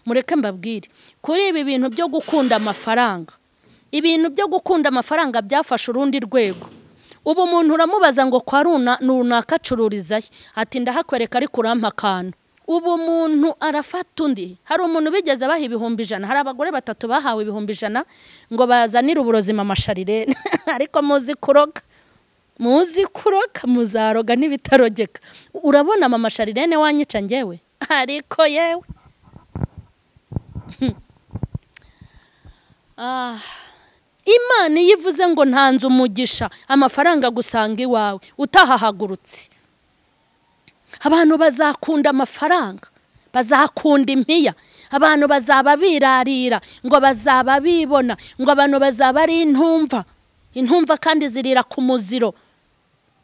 mureke mbabwire kuri ibi bintu byo gukunda amafaranga. Ibintu byo gukunda amafaranga byafashe urundi rwego. Ubu umuntu uramubaza ngo kwa runaka acururiza ati ndahakwereka ariko urampa akantu. Ubu umuntu arafata undi. Hari umuntu bigeze baha 100,000. Hari abagore 3 bahawe 100,000 ngo bazanire uburozima amasharire ariko muzi kuroga. Muzaroga n'ibitarogeka. Urabona mama sharirene wanyica ngewe ariko yewe Imana yivuze ngo ntanze umugisha amafaranga gusanga iwawe utahahagurutse. Abantu bazakunda amafaranga, bazakunda impiya, abantu bazaba birarira, ngo bazaba bibona, ngo abantu bazaba ari intumva kandi zirira ku muziro.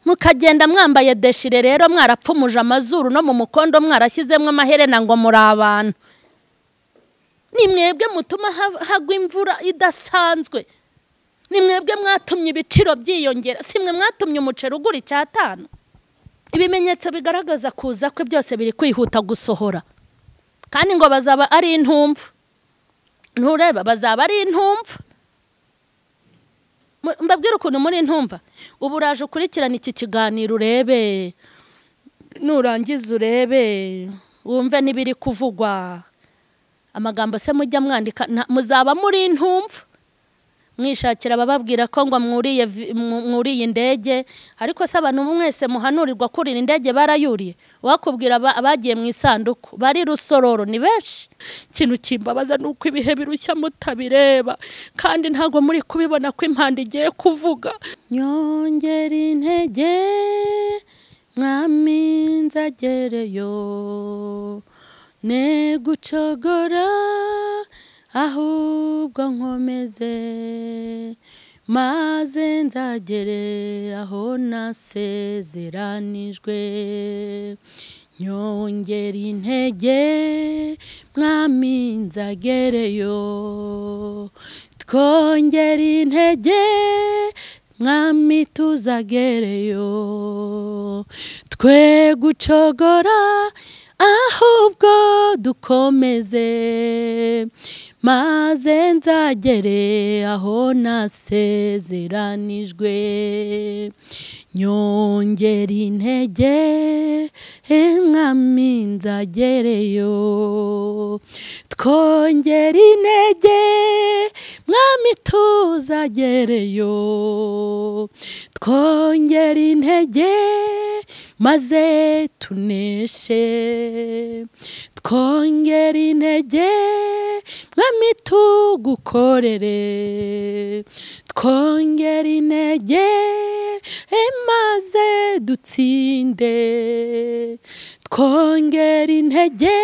Mukagenda mwambaye deshire rero mwarapfumuje amazuru no mu mukondo mwarashyizemwe amaherena ngo muri abantu. Ni mwebwe mutuma hagwa imvura idasanzwe. Ni mwebwe mwatumye ibiciro byiyongera. Simwe mwatumye umuceri ugura 5. Ibimenyetso bigaragaza kuza kwe byose biri kwihuta gusohora. Kandi ngo bazaba ari intumva. Ntureba bazaba ari intumva. Mbabwira ukuntu muri intumva. Ubu uraje ukurikirana iki kiganiro urebe. Nurangiza urebe wumve nibiri kuvugwa. Amagambo se mujya mwandika muzaba muri intumva. Mwishakira bababwira ko ngo mwuriye indege ariko se abantu mwese muhanurirwa kurira indege barayuriye. Wakubwira abagiye mu isanduku bari rusororo ni benshi. Kintu kimbabaza nuko ibihe birushya mutabireba kandi ntago muri kubibona ko impanda igiye kuvuga. Nyongera intege mwami nzagereyo ne gucogora ahubwo nkomeze maze nzagere aho nasezeranijwe. Nyongera intege mwami nzagereyo twongera intege mwami tuzagereyo twe gucogora ahubwo dukomeze maze nzagere aho nasezeranijwe. Nyongera intege mwami nzagereyo twongera intege mwami tuzagereyo twongera intege maze tuneshe twongera intege mwami tugukorere twongera intege maze dutsinde twongera intege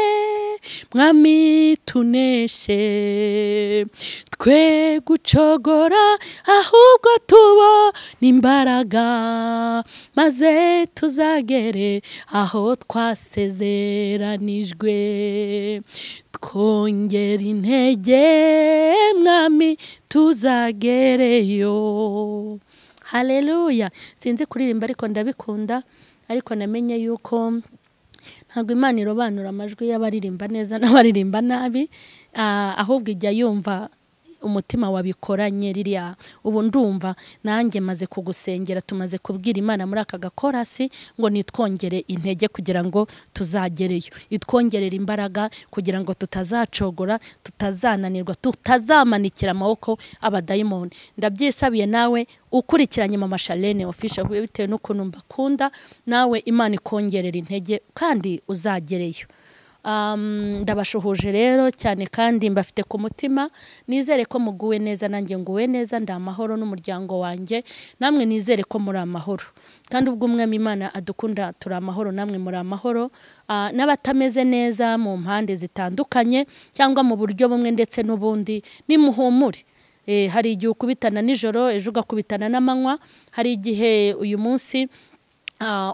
mwami tuneshe twe gucogora ahubwo tubona imbaraga maze tuzagere aho twasezeranijwe. Twongera intege mwami tuzagereyo. Haleluya. Sinzi kuririmba ariko ndabikunda ariko namenye yuko ntabwo Imana irobanura amajwi y'abaririmba neza n'abaririmba nabi ahubwo ijya yumva umutima wabikoranye ririya. Ubu ndumva nanjye maze kugusengera tumaze kubwira Imana muri aka gakorasi ngo nitwongere intege kugira ngo tuzagereyo, itwongerera imbaraga kugira ngo tutazacogora, tutazananirwa, tutazamanikira amaboko abadayimoni. Ndabyisabiye nawe ukurikiranye mama Shalene official bitewe n'ukuntu mbakunda, nawe Imana ikongerera intege kandi uzagereyo. Ndabashuhuje rero cyane kandi mbafite ku mutima. Nizere ko muguwe neza nanjye nguwe neza, ndamahoro n'umuryango wanjye, namwe nizere ko muri amahoro. Kandi ubwo umwami Imana adukunda turi amahoro, namwe muri amahoro. N'abatameze neza mu mpande zitandukanye cyangwa mu buryo bumwe ndetse n'ubundi nimuhumure. Hari igihe ukubitana nijoro, ejo ugakubitana n'amanywa. Hari igihe uyu munsi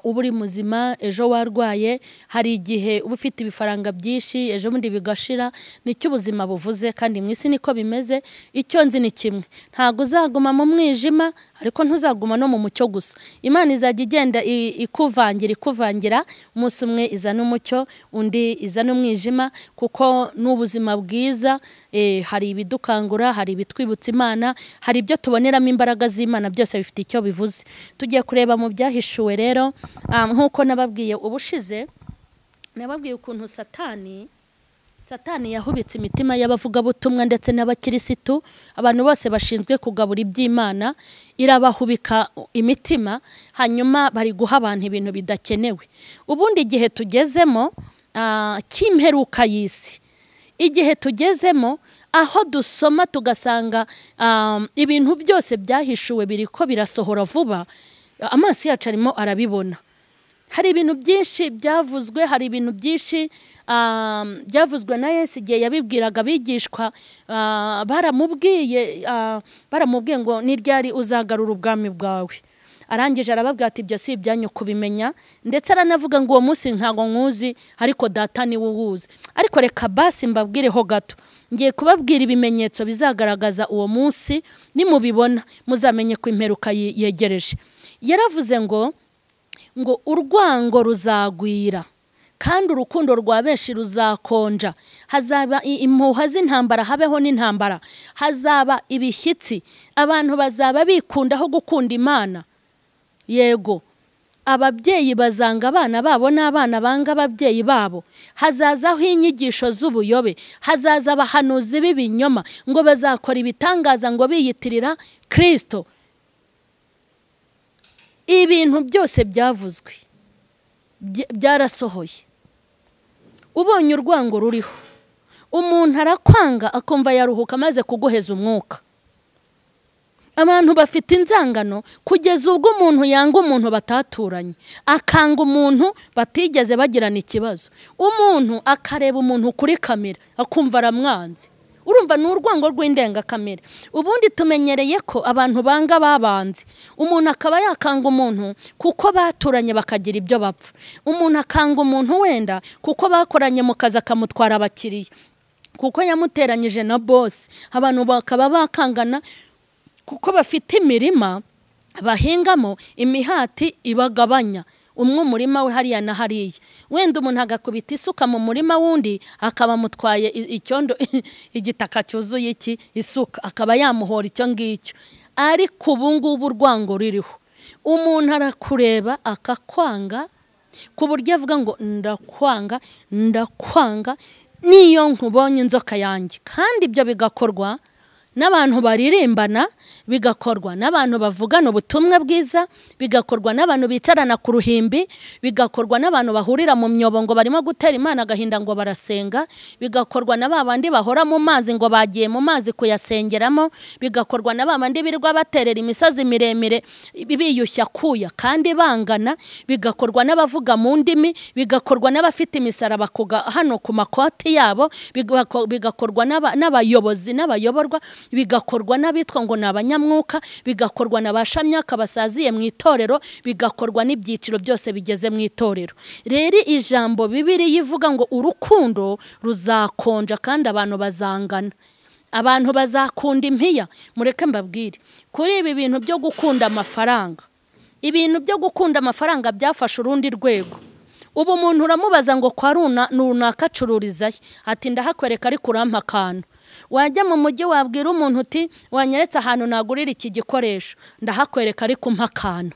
uba uri muzima, ejo warwaye. Hari igihe uba ufite ibifaranga byinshi, ejo bundi bigashira. Nicyo ubuzima buvuze kandi mu isi niko bimeze. Icyo nzi ni kimwe, ntago uzaguma mu mwijima ariko ntuzaguma no mu mucyo gusa. Imana izajya igenda ikuvangira umunsi umwe izana umucyo, undi izana umwijima, kuko n'ubuzima bwiza hari ibidukangura, hari ibitwibutsa Imana, hari ibyo tuboneramo imbaraga z'Imana, byose bifite icyo bivuze. Tugiye kureba mu Byahishuwe rero, nk'uko nababwiye ubushize, nababwiye ukuntu Satani yahubitse imitima y'abavugabutumwa ndetse n'abakirisitu, abantu bose bashinzwe kugabura iby'Imana, irabahubika imitima, hanyuma bari guha abantu ibintu bidakenewe. Ubundi igihe tugezemo cy'imperuka y'isi, igihe tugezemo aho dusoma tugasanga ibintu byose byahishuwe biriko birasohora vuba, amaso yacu arimo arabibona. Hari ibintu byinshi byavuzwe, hari ibintu byinshi byavuzwe na Yesu igihe yabibwiraga abigishwa, baramubwiye ngo ni ryari uzagarura ubwami bwawe. Arangije arababwira ati ibyo si ibyanyu kubimenya, ndetse aranavuga ngo uwo munsi ntago nkuzi, ariko data ni we uwuzi. Ariko reka basi mbabwireho gato, ngiye kubabwira ibimenyetso bizagaragaza uwo munsi, nimubibona muzamenye ko imperuka yegereje. Yaravuze ngo urwango ruzagwira kandi urukundo rwa benshi ruzakonja, hazaba impuha z'intambara, habeho n'intambara, hazaba ibishyitsi, abantu bazaba bikundaho gukunda Imana. Yego, ababyeyi bazanga abana babo n'abana banga ababyeyi babo, hazazaho inyigisho z'ubuyobe, hazaza abahanuzi b'ibinyoma ngo bazakora ibitangaza ngo biyitirira Kristo. Ibintu byose byavuzwe byarasohoye. Ubonye urwango ruriho, umuntu arakwanga akumva yaruhuka maze kuguheza umwuka. Abantu bafite inzangano kugeza ubwo umuntu yanga umuntu bataturanye, akanga umuntu batigeze bagirana ikibazo. Umuntu akareba umuntu kuri kamera akumva aramwanze. Urumva ni urwango rw'indengakamere. Ubundi tumenyereye ko abantu banga babanze. Umuntu akaba yakanga umuntu kuko baturanye bakagira ibyo bapfa. Umuntu akanga umuntu wenda kuko bakoranye mu kazi akamutwara abakiriya, kuko yamuteranyije na boss. Abantu bakaba bakangana kuko bafite imirima bahingamo, imihati ibagabanya. Umwe umurima we hariya na hariya, wenda umuntu agakubita isuka mu murima wundi akaba mutwaye icyondo igitaka cyuzuye isuka, akaba yamuhora icyo ngicyo. Ariko ubu ngubu urwango ririho, umuntu arakureba akakwanga ku buryo avuga ngo ndakwanga niyo nkubonye inzoka yanjye. Kandi ibyo bigakorwa n'abantu baririmbana, bigakorwa n'abantu bavugana ubutumwa bwiza, bigakorwa n'abantu bicarana ku ruhimbi, bigakorwa n'abantu bahurira mu myobo ngo barimo gutera Imana agahinda ngo barasenga, bigakorwa n'abandi bahora mu mazi ngo bagiye mu mazi kuyasengeramo, bigakorwa n'abandi birirwa baterera imisozi miremire biyushya kuya kandi bangana, bigakorwa n'abavuga mu ndimi, bigakorwa n'abafite imisaraba hano ku makoti yabo, bigakorwa n'abayobozi n'abayoborwa, bigakorwa n'abitwa ngo n'abanyamwuka, bigakorwa n'abashamyaka basaziye mu itorero, bigakorwa n'ibyiciro byose bigeze mu itorero. Rero ijambo Bibiri yivuga ngo urukundo ruzakonja kandi abantu bazangana, abantu bazakunda impiya. Mureke mbabwire kuri ibi bintu byo gukunda amafaranga, ibintu byo gukunda amafaranga byafashe urundi rwego. Ubu umuntu uramubaza ngo kwa runaka acururizahe, ati ndahakwereka ariko urampa akantu. Wajya mu mujyi wabwira umuntu uti wanyeretse ahantu nagurira iki gikoresho, ndahakwereka ariko umpa akantu.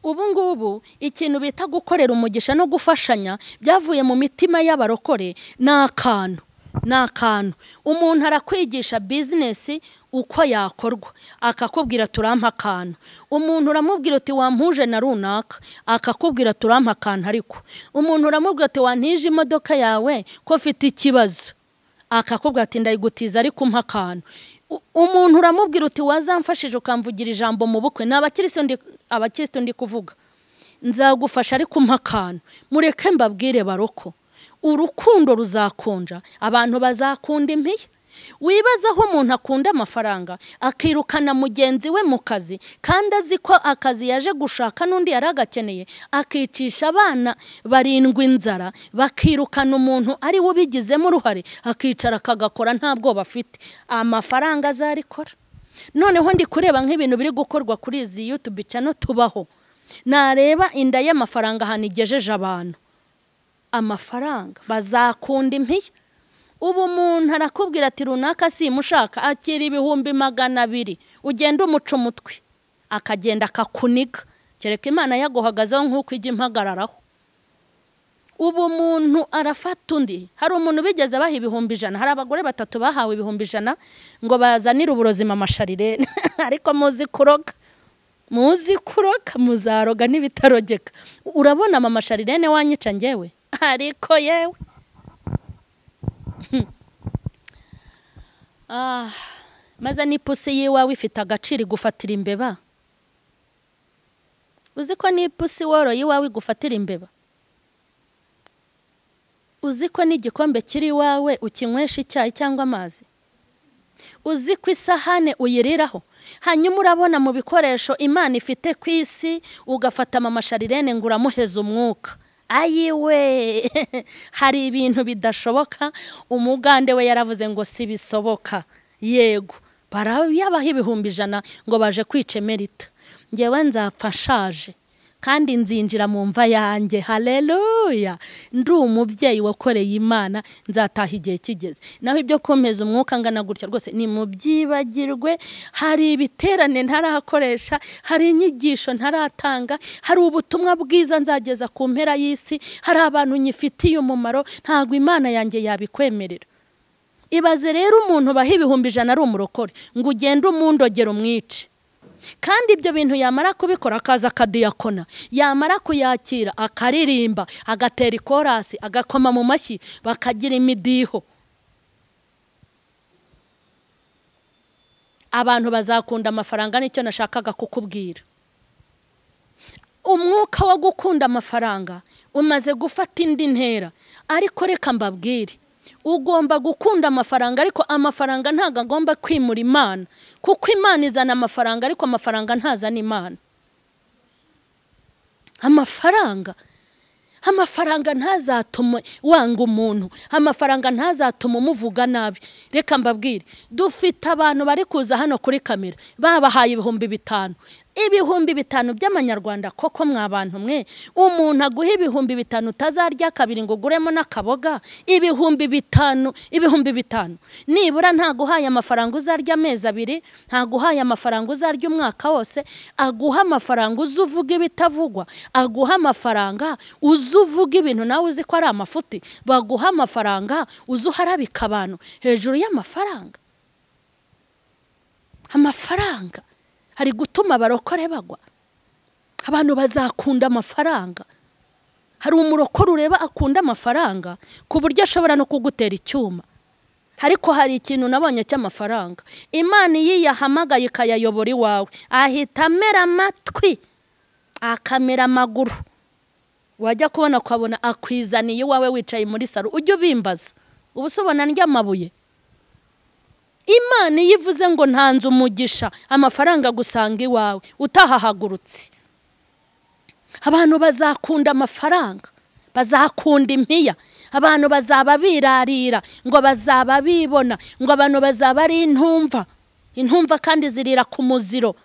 Ubu ngubu ikintu bita gukorera umugisha no gufashanya byavuye mu mitima y'abarokore n'akantu. Umuntu arakwigisha business uko yakorwa, akakubwira turampa akantu. Umuntu uramubwira uti wampuje na runaka, akakubwira turampa akantu. Ariko umuntu uramubwira uti wantije imodoka yawe ko ufite ikibazo, akakubwira ati ndayigutiza ariko umpa akantu. Umuntu uramubwira uti wazamfashije ukamvugira ijambo mu bukwe, abakristo ndi kuvuga, nzagufasha ariko umpa akantu. Mureke mbabwire baroko, urukundo ruzakonja, abantu bazakunda impiya. Wibaza aho umuntu akunda amafaranga akirukana mugenzi we mu kazi, kandi azi ko akazi yaje gushaka n'undi yaragakeneye, akicisha abana 7 inzara, bakirukana umuntu ari we ubigizemo uruhare, akicara akagakora nta bwoba afite. Amafaranga azarikora, noneho ndi kureba nk'ibintu biri gukorwa kuri izi YouTube channel tubaho, nareba inda y'amafaranga hanigejeje abantu. Amafaranga bazakunda impiya. Ubu umuntu arakubwira ati runaka simushaka, akira 200,000, ugenda umuca umutwe akagenda akakuniga, kereka Imana yaguhagazeho nk'uko ijya impagararaho. Ubu umuntu arafata undi. Hari umuntu bigeze baha 100,000, hari abagore 3 bahawe 100,000 ngo bazanire uburozima amasharirene. Ariko muzi kuroga, muzaroga n'ibitarogeka. Urabona mama sharirene wanyica ngewe, ariko yewe maze n'ipusi yiwawe ifite agaciro gufatira imbeba. Uzi ko n'ipusi woro yiwawe gufatira imbeba? Uzi ko n'igikombe kiri iwawe ukinywesha icyayi cyangwa amazi? Uzi ko isahane uyiriraho? Hanyuma urabona mu bikoresho Imana ifite ku isi ugafata mama sharirene ngo uramuheza umwuka. Ayiwe hari ibintu bidashoboka. Umugande we yaravuze ngo si bisoboka. Yego barayabaha 100,000 ngo baje kwice merita. Ngewe nzapfa nshaje kandi nzinjira mu mva yanjye. Haleluya! Ndi umubyeyi wakoreye Imana, nzataha igihe kigeze. Naho ibyo komeza umwuka ngana gutya rwose ni mubyibagirwe. Hari ibiterane ntarahakoresha, hari inyigisho ntaratanga, hari ubutumwa bwiza nzageza ku mpera y'isi, hari abantu nyifitiye umumaro, ntago Imana yanjye yabikwemerera. Ibaze rero umuntu baha 100,000 ari umurokore ngo ugende umundogera umwice. Kandi ibyo bintu yamara kubikora akaza akadiyakona, yamara kuyakira akaririmba, agatera ikorasi, agakoma mu mashyi, bakagira imidiho. Abantu bazakunda amafaranga, nicyo nashakaga kukubwira. Umwuka wo gukunda amafaranga umaze gufata indi ntera. Ariko reka mbabwire, ugomba gukunda amafaranga, ariko amafaranga ntago agomba kwimura Imana, kuko Imana izana amafaranga, ariko amafaranga ntazana Imana. Amafaranga ntazatuma wanga umuntu, amafaranga ntazatuma umuvuga nabi. Reka mbabwire, dufite abantu bari kuza hano kuri kamera babahaye 5,000. 5,000 by'amanyarwanda. Koko mwabantu mwe, umuntu aguha 5,000 utazarya kabiri ngo guremo n'akaboga? 5,000 nibura ntaguhaye amafaranga uzarya amezi 2, ntaguhaye amafaranga uzarya umwaka wose. Aguha amafaranga uzuvuga ibitavugwa, aguha amafaranga uzuvuga ibintu nawe uzi ko ari amafuti. Baguha amafaranga uzuharabika abantu hejuru y'amafaranga. Amafaranga hari gutuma barokore bagwa. Abantu bazakunda amafaranga. Hari umurokore ureba akunda amafaranga ku buryo ashobora no kugutera icyuma. Ariko hari ikintu nabonye cy'amafaranga, Imana yiyahamagaye ikayayobora iwawe, ahita amera amatwi akamera amaguru. Wajya kubona kwabona akwizaniye iwawe wicaye muri saro, ujye ubimbaza ubusobona ndya amabuye. Imana yivuze ngo ntanze umugisha, amafaranga gusanga iwawe utahahagurutse. Abantu bazakunda amafaranga, bazakunda impiya. Abantu bazaba birarira ngo bazaba bibona, ngo abantu bazaba ari intumva kandi zirira ku muziro.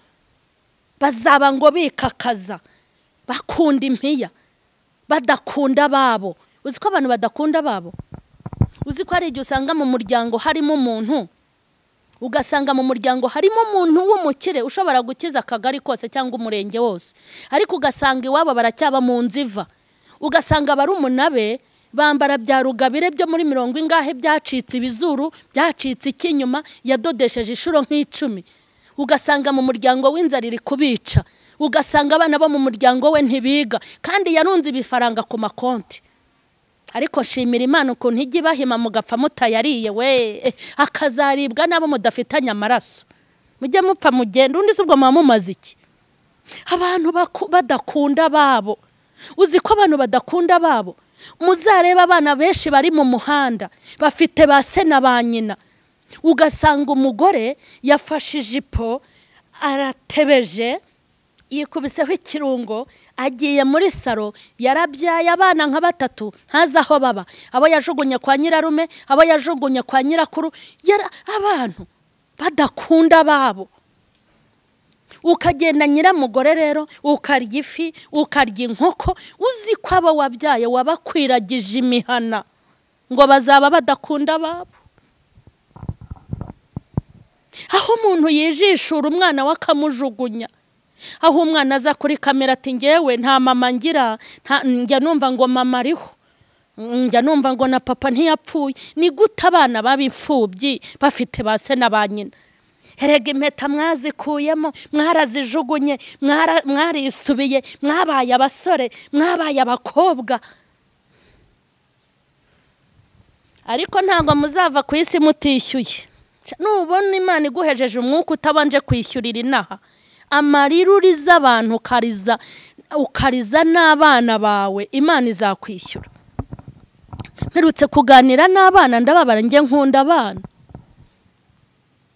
Bazaba ngo bikakaza, bakunda impiya, badakunda babo. Uzi ko abantu badakunda babo? Uzi ko ari igihe usanga mu muryango harimo umuntu, ugasanga mu muryango harimo umuntu w'umukire ushobora gukiza akagari kose cyangwa umurenge wose, ariko ugasanga iwabo baracyaba mu nziva. Ugasanga barumunabe bambara bya rugabire byo muri 40 byacitse ibizuru, byacitse ikinyuma, yadodesheje inshuro nk'icumi. Ugasanga mu muryango w'inzara iri kubica. Ugasanga abana bo mu muryango we ntibiga kandi yarunze ibifaranga ku makonti. Ariko shimira Imana ukuntu ijya ibahima mugapfa mutayariye we, akazaribwa nabo mudafitanye amaraso. Mujye mupfa mugenda, undi subwo mumaze iki? Abantu badakunda babo. Uzi ko abantu badakunda babo? Muzareba abana benshi bari mu muhanda bafite ba se na ba nyina. Ugasanga umugore yafashe ijipo aratebeje, yikubiseho ikirungo, agiye muri saro, yarabyaye abana nka 3 ntaza aho baba. Abo yajugunye kwa nyirarume, abo yajugunye kwa nyirakuru. Abantu badakunda babo. ukagenda nyiramugore rero ukarya ifi ukarya inkoko uzi ko abo wabyaye wabakwiragije imihana ngo bazaba badakunda babo. Aho umuntu yijishura umwana wakamujugunya, aho umwana aza kuri kamera ati ngewe nta mama ngira, njya numva ngo mama ariho, njya numva ngo na papa ntiyapfuye. Ni gute abana babimfubyi bafite base na ba nyina? Erega impeta mwazikuyemo, mwarazijugunye, mwarisubiye, mwabaye abasore, mwabaye abakobwa, ariko ntabwo muzava ku isi mutishyuye. Nubona Imana iguhejeje umwuka utabanje kwishyurira inaha, amarira uriza abantu ukariza n'abana bawe, Imana izakwishyura. Mperutse kuganira n'abana ndababara, njye nkunda abana.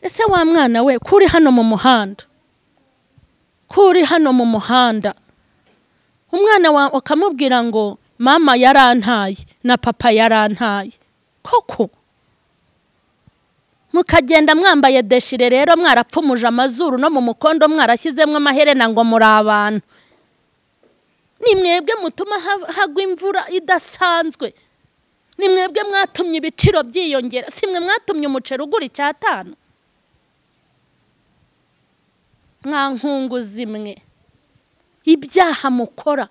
Ese wa mwana we kuri hano mu muhanda, kuri hano mu muhanda, umwana wawe ukamubwira ngo mama yarantaye na papa yarantaye, koko mukagenda mwambaye deshire rero mwarapfumuje amazuru no mu mukondo mwarashyizemo amaherena ngo muri abantu. Ni mwebwe mutuma hagwa imvura idasanzwe, ni mwebwe mwatumye ibiciro byiyongera, si mwe mwatumye umuceri ugura 5. Mwankunguzi mwe, ibyaha mukora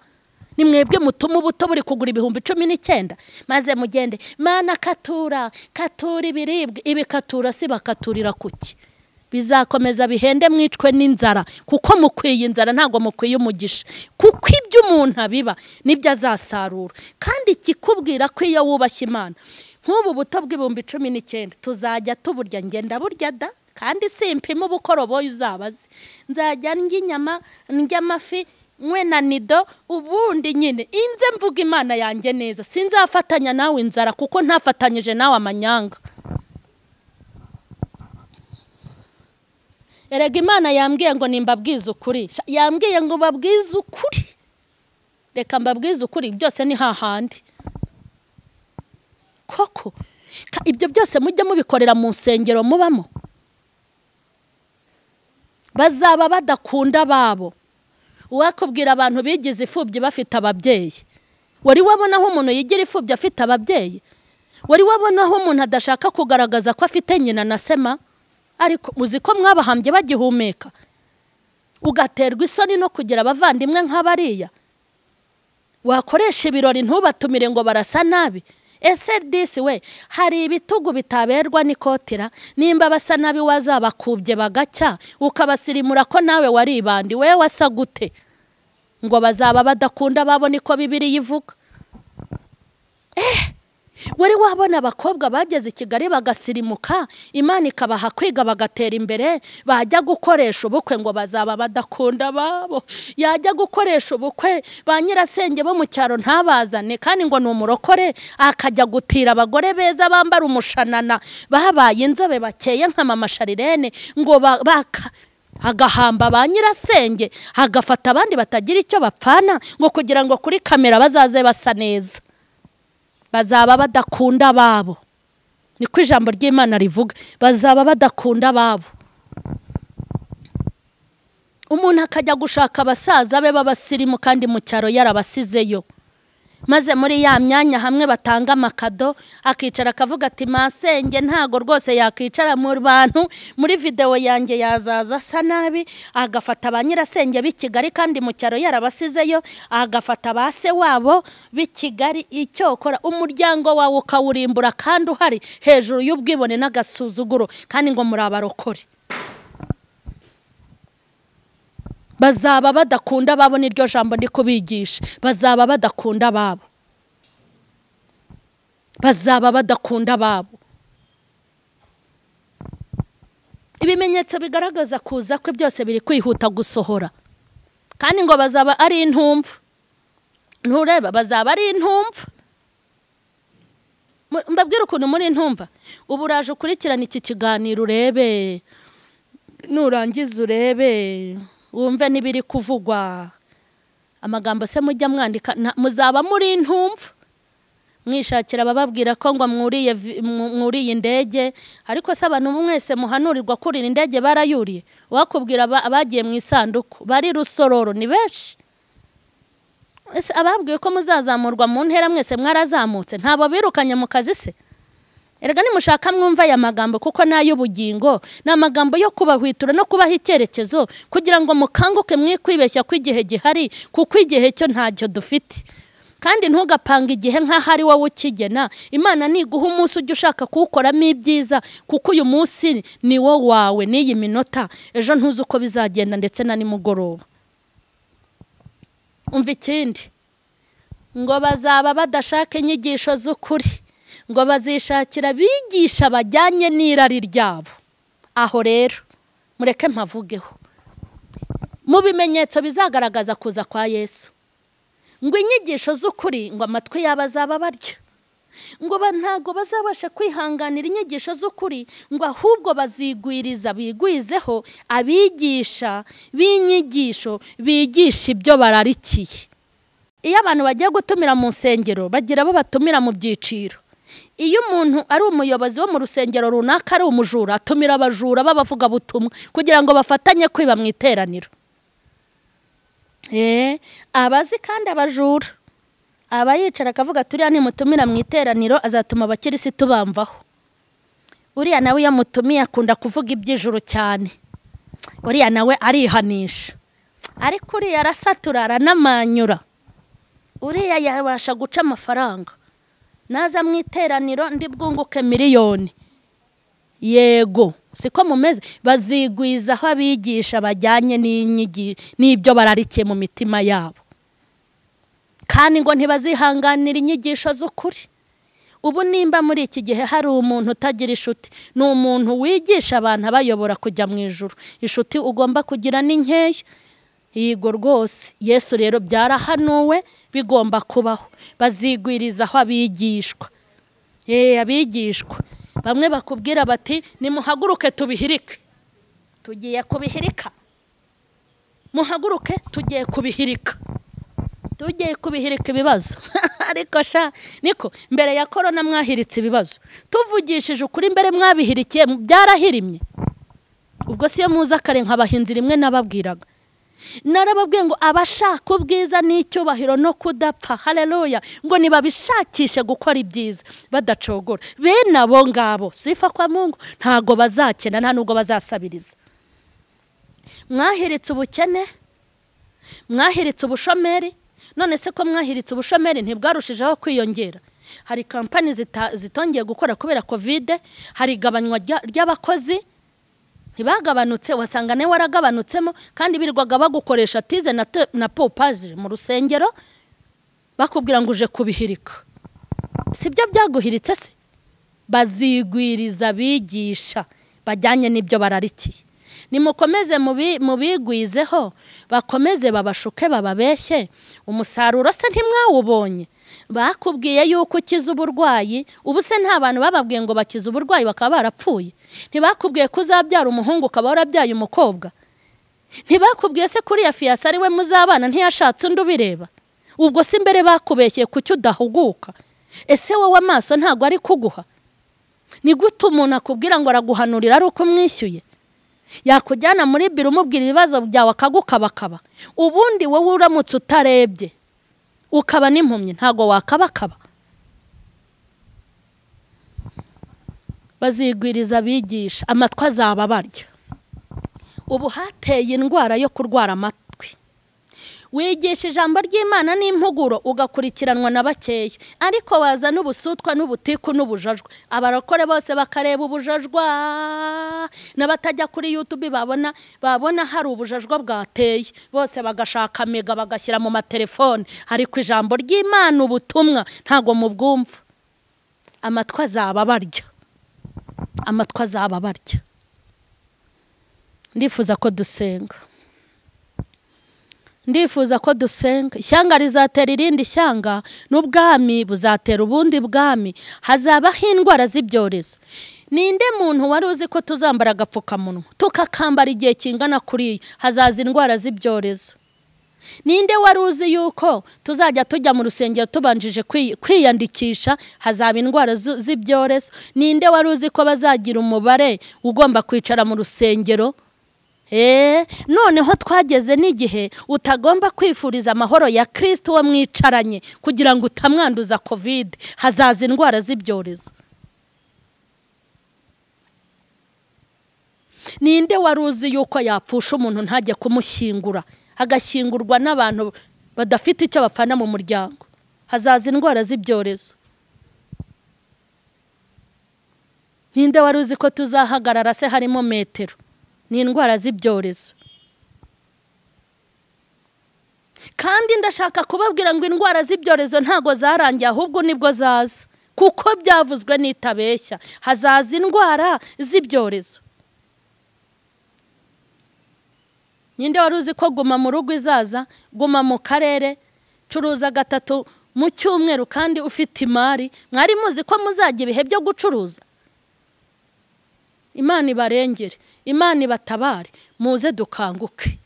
ni mwebwe mutuma ubuto buri kugura 19,000, maze mugende Mana katura ibiribwa. Ibikatura si bakaturira kuki? Bizakomeza bihende mwicwe n'inzara, kuko mukwiye inzara ntago mukwiye umugisha, kuko ibyo umuntu abiba nibyo azasarura. Kandi kikubwira ko iyo wubashye Imana, nk'ubu buto bw'19,000 tuzajya tuburya, ngenda burya da, kandi simpima ubukoroboyi uzabaze. Nzajya ndya inyama, ndya amafi, mwe na nido, ubundi nyine inze mvuga Imana yanjye neza. Sinzafatanya nawe inzara, kuko ntafatanyije nawe amanyanga. Erega Imana yambwiye ngo nimbabwize ukuri, yambwiye ngo babwize ukuri. Reka mbabwize ukuri, byose ni hahandi. Koko ibyo byose mujye mubikorera mu nsengero mubamo. Bazaba badakunda babo. Uwakubwira abantu bigize ifubyi bafite ababyeyi? Wari wabona aho umuntu yigira ifubyi afite ababyeyi? Wari wabona aho umuntu adashaka kugaragaza ko afite nyina na sema? Ariko muzi ko mwabahambye bagihumeka, ugaterwa isoni no kugira abavandimwe nk'abariya. Wakoresha ibirori ntubatumire ngo barasa nabi. Ese disi we, hari ibitugu bitaberwa n'ikotira? Nimba basa nabi wazabakubye bagacya, ukabasirimura ko nawe waribandi, we wasa gute? Ngo bazaba badakunda babo, niko Bibiri yivuga. Wari wabona abakobwa bageze i Kigali bagasirimuka, Imana ikabaha kwiga bagatera imbere, bajya gukoresha ubukwe ngo bazaba badakunda babo. Yajya gukoresha ubukwe ba nyirasenge bo mu cyaro ntabazane, kandi ngo ni umurokore, akajya gutira abagore beza bambara umushanana, babaye inzobe bakeye nka mama Sharirene, ngo agahamba ba nyirasenge, agafata abandi batagira icyo bapfana, ngo kugira ngo kuri kamera bazaze basa neza. Bazaba badakunda babo, niko ijambo ry'Imana rivuga. Bazaba badakunda babo. Umuntu akajya gushaka abasaza be b'abasirimu kandi mu cyaro yarabasizeyo, maze muri ya myanya hamwe batanga amakado, akicara akavuga ati masenge ntago rwose yakicara mu bantu, muri video yanjye yazaza asa nabi. Agafata ba nyirasenge b'i Kigali kandi mu cyaro yarabasizeyo, agafata base wabo b'i Kigali. Icyokora umuryango wawe ukawurimbura kandi uhari hejuru y'ubwibone n'agasuzuguro, kandi ngo muri abarokore. Bazaba badakunda babo, niryo jambo ndi kubigisha. Bazaba badakunda babo, bazaba badakunda babo. Ibimenyetso bigaragaza kuza kwe byose biri kwihuta gusohora, kandi ngo bazaba ari intumva. Ntureba, bazaba ari intumva. Mbabwira ukuntu muri intumva. Ubu uraje ukurikirana iki kiganiro urebe, nurangiza urebe wumve nibiri kuvugwa, amagambo se mujya mwandika, muzaba muri intumva. mwishakira bababwira ko ngo mwuriye indege, ariko se abantu mwese muhanurirwa kurira indege barayuriye. Wakubwira abagiye mu isanduku bari rusororo ni benshi. Ese ababwiye ko muzazamurwa mu ntera mwese mwarazamutse, ntabo birukanye mu kazi se? Erega nimushaka mwumva aya magambo kuko n'ay'ubugingo, n'amagambo yo kubahwitura no kubaha icyerekezo kugira ngo mukanguke mwikwibeshya ko igihe gihari, kuko igihe cyo ntacyo dufite. Kandi ntugapanga igihe nk'aho ari wowe ukigena. Imana niguha umunsi ujya ushaka kuwukoramo ibyiza, kuko uyu munsi ni wo wawe n'iyi minota, ejo ntuzi uko bizagenda ndetse na nimugoroba. Umva ikindi, ngo bazaba badashaka inyigisho z'ukuri, ngo bazishakira bigisha bajyanye n'irari ryabo. Aho rero mureke mpavugeho, mu bimenyetso bizagaragaza kuza kwa Yesu, ngo inyigisho z'ukuri ngo amatwi yabo azaba barya, ngo ntago bazabasha kwihanganira inyigisho z'ukuri, ngo ahubwo bazigwiriza bigwizeho abigisha b'inyigisho bigisha ibyo bararikiye. Iyo abantu bagiye gutumira mu nsengero bagira abo batumira mu byiciro. Iyo umuntu ari umuyobozi wo mu rusengero runaka ari umujura, atumira abajura b'abavuga butumwa kugira ngo bafatanye kwiba mu iteraniro. Abazi kandi abajura aba yicara akavuga turiya nimutumira mu iteraniro azatuma abakirisitu bamvaho. Uriya nawe yamutumiye akunda kuvuga iby'ijuru cyane, uriya nawe arihanisha, ariko uriya arasatura aranamanyura. Uriya yabasha guca amafaranga, naza mu iteraniro ndi bwunguke miliyoni. Yego siko mumeze, bazigwizaho abigisha bajyanye n'ibyo bararikiye mu mitima yabo, kandi ngo ntibazihanganira inyigisho z'ukuri. Ubu nimba muri iki gihe hari umuntu utagira inshuti, ni umuntu wigisha abantu abayobora kujya mu ijuru. Inshuti ugomba kugira ni nkeya. Yego rwose, Yesu rero byarahanuwe bigomba kubaho, bazigwirizaho abigishwa. Abigishwa bamwe bakubwira bati nimuhaguruke tubihirike. Tugiye kubihirika, muhaguruke tugiye kubihirika. Tugiye kubihirika ibibazo ariko sha niko mbere ya corona mwahiritse ibibazo, tuvugishije ukuri mbere mwabihirikiye byarahirimye. Ubwo siyo muza kare nk'abahinzi rimwe nababwiraga, narababwiye ngo abashaka ubwiza n'icyubahiro no kudapfa, haleluya, ngo nibabishakishe gukora ibyiza badacogora. Bene abo ngabo sifa kwa Mungu ntago bazakena, nta nubwo bazasabiriza. Mwahiritse ubukene, mwahiritse ubushomeri. None se ko mwahiritse ubushomeri ntibwarushijeho kwiyongera? Hari kampani zitongeye gukora kubera covid, hari igabanywa ry'abakozi ntibagabanutse, wasanga ne waragabanutsemo, kandi birirwaga bagukoresha tize na popaje mu rusengero bakubwira ngo uje kubihirika. Sibyo byaguhiritse se? Bazigwiriza bigisha bajyanye n'ibyo bararikiye. Nimukomeze mubigwizeho, bakomeze babashuke bababeshye, umusaruro se ntimwawubonye? Bakubwiye yuko ukiza uburwayi, ubu se nta bantu bababwiye ngo bakiza uburwayi bakaba barapfuye? Ntibakubwiye ko uzabyara umuhungu ukaba warabyaye umukobwa? Ntibakubwiye se kuri ya fiyasa ari we muzabana ntiyashatse undi ubireba? Ubwo se mbere bakubeshye kuki udahuguka? Ese wowe amaso ntago ari kuguha? Ni gute umuntu akubwira ngo araguhanurira ari uko umwishyuye? Yakujyana muri Biri umubwira ibibazo byawe akagukabakaba, ubundi wowe uramutse utarebye ukaba n'impumyi ntago wakabakaba. Bazigwiriza bigisha amatwi azaba barya. Ubu hateye indwara yo kurwara amatwi. Wigisha ijambo ry'Imana n'impuguro ugakurikiranwa na bakeya, ariko waza n'ubusutwa n'ubutiku n'ubujajwa. Abarokore bose bakareba ubujajwa, n'abatajya kuri YouTube babona hari ubujajwa bwateye, bose bagashaka mega bagashyira mu matelefone, ariko ijambo ry'Imana ubutumwa ntago mubwumva. Amatwi azaba barya, amatwi azaba barya. Ndifuza ko dusenga, ndifuza ko dusenga. Ishyanga rizatera irindi shyanga, n'ubwami buzatera ubundi bwami. Hazabaho indwara z'ibyorezo. Ninde muntu wari uzi ko tuzambara agapfukamunwa tukakambara igihe kingana kuri? Hazaza indwara z'ibyorezo. ninde wari uzi yuko tuzajya tujya mu rusengero tubanjije kwiyandikisha hazaba indwara z'ibyorezo? Ninde wari uzi ko bazagira umubare ugomba kwicara mu rusengero? Noneho twageze n'igihe utagomba kwifuriza amahoro ya Kristo wo mwicaranye kugira ngo utamwanduza covid, hazaza indwara z'ibyorezo. Ninde wari uzi yuko yapfusha umuntu ntajye kumushyingura, agashyingurwa n'abantu badafite icyo bapfana mu muryango? Hazaza indwara z'ibyorezo. Ninde wari uzi ko tuzahagarara se harimo metero? Ni indwara z'ibyorezo. Kandi ndashaka kubabwira ngo indwara z'ibyorezo ntago zarangiye, ahubwo nibwo zaza, kuko byavuzwe nitabeshya, hazaza indwara z'ibyorezo. Ninde wari uzi ko guma mu rugo izaza, guma mu karere, curuza 3 mu cyumweru kandi ufite imari? Mwari muzi ko muzagira ibihe byo gucuruza? Imana ibarengere, Imana ibatabare, muze dukanguke.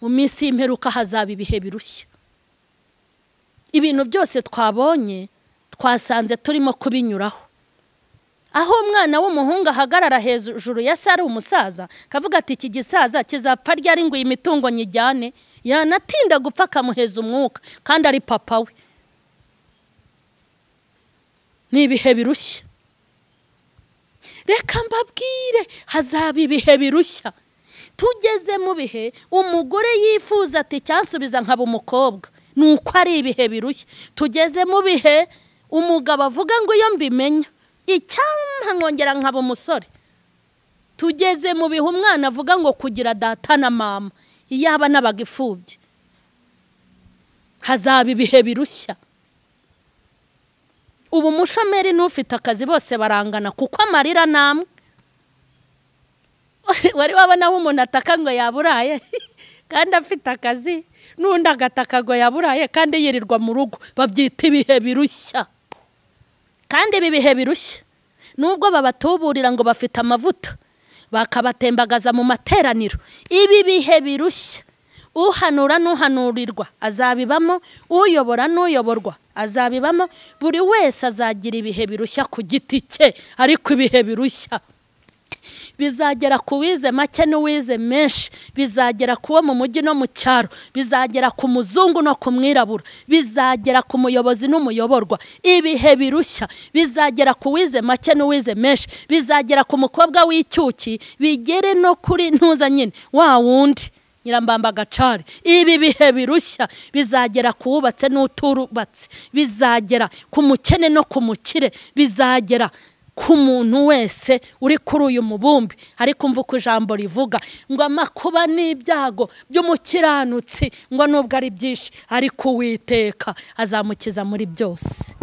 Mu minsi y'imperuka hazaba ibihe birushya. Ibintu byose twabonye twasanze turimo kubinyuraho. Aho umwana w'umuhungu ahagarara hejuru ya se ari umusaza, kavuga ati iki gisaza kizapfa ryari ngo imitungo nyijyane, yanatinda gupfa akamuheza umwuka kandi ari papa we. Ni ibihe birushya. Reka mbabwire, hazaba ibihe birushya. Tugeze mu bihe umugore yifuza ati cyansubiza nkaba umukobwa, nuko ari ibihe birushya. Tugeze mu bihe umugabo avuga ngo iyo mbimenya icyampa nkongera nkaba umusore. Tugeze mu bihe umwana avuga ngo kugira data na mama iyaba nabaga ifubye. Hazaba ibihe birushya. Ubu mushomeri n'ufite akazi bose barangana kuko amarira namwe. Wari wabona aho umuntu ataka ngo yaburaye kandi afite akazi, n'undi agataka ngo yaburaye kandi yirirwa mu rugo? Babyita ibihe birushya. Kandi ibi bihe birushya nubwo babatuburira ngo bafite amavuta bakabatembagaza mu materaniro, ibi bihe birushya uhanura n'uhanurirwa azabibamo, uyobora n'uyoborwa azabibamo. Buri wese azagira ibihe birushya ku giti cye, ariko ibihe birushya bizagera ku wize make n'uwize menshi, bizagera kuwo mu mujyi no mu cyaro, bizagera ku muzungu no ku mwirabura, bizagera ku muyobozi n'umuyoborwa. Ibihe birushya bizagera ku wize make n'uwize menshi, bizagera ku mukobwa w'icyuki, bigere no kuri ntuza nyine wa wundi nyirambamba gacari. Ibi bihe birushya bizagera ku wubatse n'uturubatse, bizagera ku mukene no ku mukire, bizagera ku muntu wese uri kuri uyu mubumbi. Ariko umva uko ijambo rivuga ngo amakuba n'ibyago by'umukiranutsi ngo nubwo ari byinshi, ariko Uwiteka azamukiza muri byose.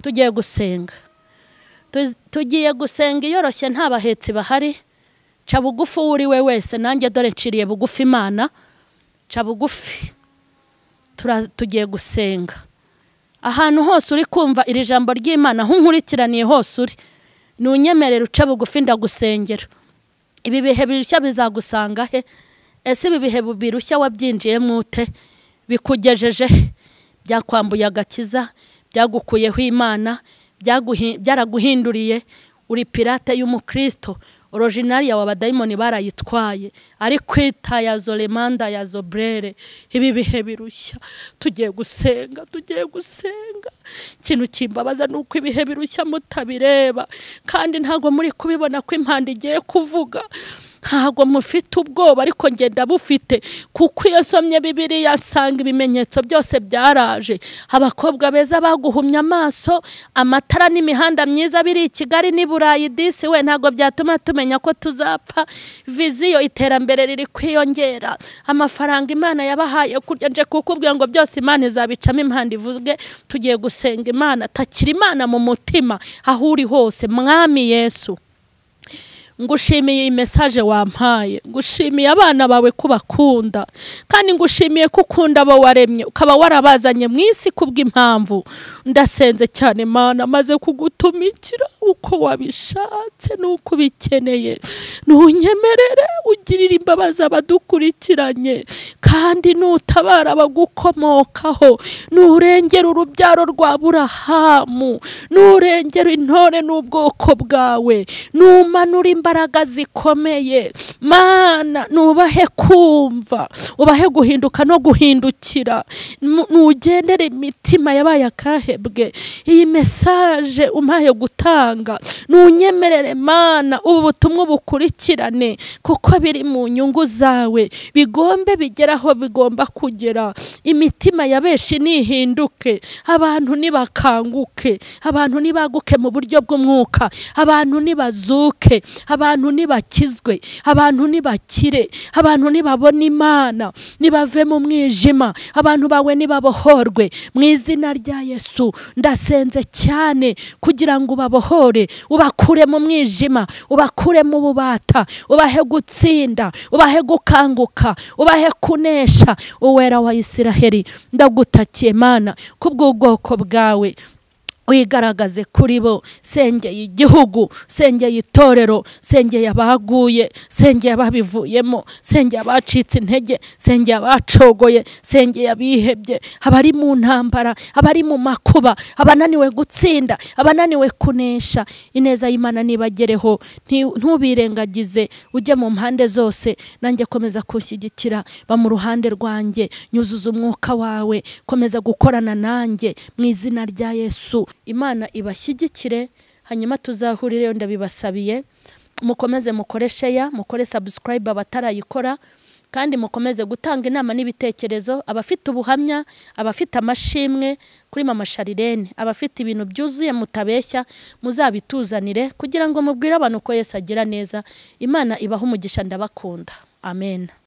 Tugiye gusenga, tugiye gusenga iyoroshye, nta bahetsi bahari. Ca bugufi uri we wese, nanjye dore nciriye bugufi Imana. Ca bugufi, tugiye gusenga. Ahantu hose uri kumva iri jambo ry'Imana, aho nkurikiraniye hose uri, nunyemerera uca bugufi ndagusengera. Ibi bihe birushya bizagusanga he? Ese ibi bihe birushya wabyinjiyemo ute? Bikugejeje, byakwambuye agakiza, byagukuyeho Imana, byaraguhinduriye, uri pirate y'umukristo. Original ya wabadayimoni barayitwaye, ariko itaya zolemanda ya zobrere. Ibi bihe birushya tugiye gusenga, tugiye gusenga. Kintu kimbabaza nuko ibihe birushya mutabireba, kandi ntago muri kubibona ko impanda igiye kuvuga. Ntago mufite ubwoba, ariko ngenda bufite, kuko iyo somye Bibiliya nsanga ibimenyetso byose byaraje. Abakobwa beza baguhumye amaso, amatara n'imihanda myiza biri Kigali ni Burayi disi we, ntago byatuma tumenya ko tuzapfa. Viziyo iterambere riri kwiyongera, amafaranga Imana yabahaye kurya, nje kukubwira ngo byose Imana izabicamo impanda ivuge. Tugiye gusenga Imana, takira Imana mu mutima aho uri hose. Mwami Yesu, ngushimiye iyi message wampaye, ngushimiye abana bawe kubakunda, kandi ngushimiye kukunda abo waremye ukaba warabazanye mu isi kubw'impamvu. Ndasenze cyane Mana, maze kugutumikira uko wabishatse nuko bikeneye. Nunyemerere ugirira imbabazi abadukurikiranye, kandi nutabara abagukomokaho, nurengera urubyaro rwa Aburahamu, nurengera intore n'ubwoko bwawe, numanura imbaraga zikomeye Mana, nubahe kumva, ubahe guhinduka no guhindukira, nugendere imitima yabaye akahebwe. Iyi message umpaye gutanga, nunyemerere Mana, ubu butumwa bukurikirane, kuko biri mu nyungu zawe, bigombe bigeraho bigomba kugera. Imitima ya benshi nihinduke, abantu nibakanguke, abantu nibaguke mu buryo bw'umwuka, abantu nibazuke, abantu nibakizwe, abantu nibakire, abantu nibabona Imana, nibave mu mwijima, abantu bawe nibabohorwe mu izina rya Yesu. Ndasenze cyane kugira ngo ubabohore, ubakure mu mwijima, ubakure mu bubata, ubahe gutsinda, ubahe gukanguka, ubahe kunesha. Uwera wa Isiraheli, ndagutakiye Mana kubw'ubwoko bwawe, wigaragaze kuri bo. Sengeye igihugu, sengeye itorero, sengeye abaguye, sengeye ababivuyemo, sengeye abacitse intege, sengeye abacogoye, sengeye abihebye, abari mu ntambara, abari mu makuba, abananiwe gutsinda, abananiwe kunesha. Ineza y'Imana nibagereho, ntubirengagize, ujye mu mpande zose. Nanjye komeza kunshyigikira, ba mu ruhande rwanjye, nyuzuza umwuka wawe, komeza gukorana nanjye mu izina rya Yesu. Imana ibashyigikire, hanyuma tuzahurire. Ndabibasabiye mukomeze mukore share, mukore subscribe abatarayikora, kandi mukomeze gutanga inama n'ibitekerezo. Abafite ubuhamya, abafite amashimwe kuri Mama Sharirene, abafite ibintu byuzuye mutabeshya, muzabituzanire kugira ngo mubwire abantu ko Yesu agira neza. Imana ibahe umugisha, ndabakunda. Amen.